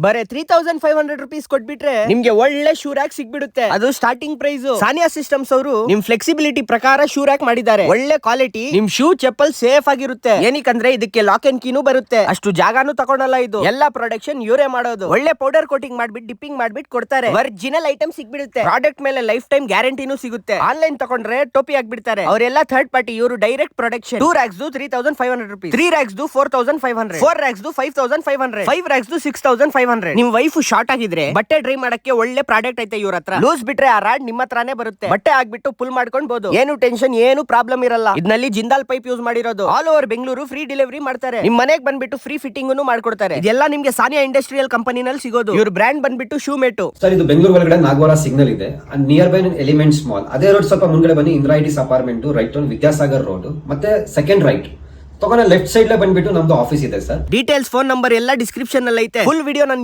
ಬರೇ 3500 rupees ಕೊಟ್ಬಿಟ್ರೆ ನಿಮ್ಗೆ ಒಳ್ಳೆ ಶೂ ರ್ಯಾಕ್ ಸಿಗ್ಬಿಡುತ್ತೆ. ಅದು ಸ್ಟಾರ್ಟಿಂಗ್ ಪ್ರೈಸ್. ಸಾನಿಯಾ ಸಿಸ್ಟಮ್ಸ್ ಅವರು ನಿಮ್ ಫ್ಲೆಕ್ಸಿಬಿಲಿಟಿ ಪ್ರಕಾರ ಶೂ ರ್ಯಾಕ್ ಮಾಡಿದ್ದಾರೆ. ಒಳ್ಳೆ ಕ್ವಾಲಿಟಿ, ನಿಮ್ ಶೂ ಚಪ್ಪಲ್ ಸೇಫ್ ಆಗಿರುತ್ತೆ. ಏನಕ್ಕಂದ್ರೆ ಇದಕ್ಕೆ ಲಾಕ್ ಅಂಡ್ ಕೀನು ಬರುತ್ತೆ. ಅಷ್ಟು ಜಾಗಾನು ತಗೊಳಲ್ಲ. ಇದು ಎಲ್ಲಾ ಪ್ರೊಡಕ್ಷನ್ ಇವರೇ ಮಾಡೋದು. ಒಳ್ಳೆ ಪೌಡರ್ ಕೋಟಿಂಗ್ ಮಾಡ್ಬಿಟ್ಟು ಡಿಪ್ಪಿಂಗ್ ಮಾಡ್ಬಿಟ್ಟು ಕೊಡ್ತಾರೆ. ಒರಿಜಿನಲ್ ಐಟಮ್ ಸಿಗ್ಬಿಡುತ್ತೆ. ಪ್ರಾಡಕ್ಟ್ ಮೇಲೆ ಲೈಫ್ ಟೈಮ್ ಗ್ಯಾರಂಟಿನೂ ಸಿಗುತ್ತೆ. ಆನ್ಲೈನ್ ತಗೊಂಡ್ರೆ ಟೋಪಿ ಆಗ್ಬಿಡ್ತಾರೆ ಅವರೆಲ್ಲ. ಥರ್ಡ್ ಪಾರ್ಟಿ, ಇವರು direct production. 2 racks 3500 rupees, 3 racks 4500, 4 racks 5500, 5 racks 6500. ನಿಮ್ ವೈಫ್ ಶಾರ್ಟ್ ಆಗಿದ್ರೆ ಬಟ್ಟೆ ಡ್ರೈ ಮಾಡಕ್ಕೆ ಒಳ್ಳೆ ಪ್ರಾಡಕ್ಟ್ ಐತೆ ಇವ್ರ ಹತ್ರ. ಲೂಸ್ ಬಿಟ್ರೆ ಆ ರಾಡ್ ನಿಮ್ಮ ಹತ್ರನೇ ಬರುತ್ತೆ. ಬಟ್ಟೆ ಆಗ್ಬಿಟ್ಟು ಪುಲ್ ಮಾಡ್ಕೊಂಡ್ಬೋದು. ಏನು ಟೆನ್ಷನ್, ಏನು ಪ್ರಾಬ್ಲಮ್ ಇರಲ್ಲ. ಇದರಲ್ಲಿ ಜಿಂದಾಲ್ ಪೈಪ್ ಯೂಸ್ ಮಾಡಿರೋದು. All over Bengaluru free delivery ಮಾಡ್ತಾರೆ. ನಿಮ್ ಮನೆಗೆ ಬಂದ್ಬಿಟ್ಟು ಫ್ರೀ ಫಿಟ್ಟಿಂಗ್ ಮಾಡ್ಕೊಡ್ತಾರೆ. ಇದೆಲ್ಲ ನಿಮ್ಗೆ ಸಾನಿಯಾ ಇಂಡಸ್ಟ್ರಿಯಲ್ ಕಂಪನಿನಲ್ಲಿ ಸಿಗೋದು. ಇವ್ರ ಬ್ರ್ಯಾಂಡ್ ಬಂದ್ಬಿಟ್ಟು ಶೂ ಮೇಟು. ಸರ್, ಇದು ಬೆಂಗಳೂರು ಒಳಗಡೆ ನಾಗವಾರ ಸಿಗ್ನಲ್ ಇದೆ. Near by elements mall. ಅದೇ ರೋಡ್ ಸ್ವಲ್ಪ ಮುಂದ್ಗಡೆ ಬನ್ನಿ, Indira itis apartment, right on Vidyasagar road, ಮತ್ತೆ ಸೆಕೆಂಡ್ ರೈಟ್ ತಗೊಂಡ ಲೆಫ್ಟ್ ಸೈಡ್ ಬಂದ್ಬಿಟ್ಟು ನಮ್ದು ಆಫೀಸ್ ಇದೆ ಸರ್. ಡೀಟೇಲ್ಸ್, ಫೋನ್ ನಂಬರ್ ಎಲ್ಲ ಡಿಸ್ಕ್ರಿಪ್ಷನ್ ಅಲ್ಲಿ ಐತೆ. ಫುಲ್ ವಿಡಿಯೋ ನಾನು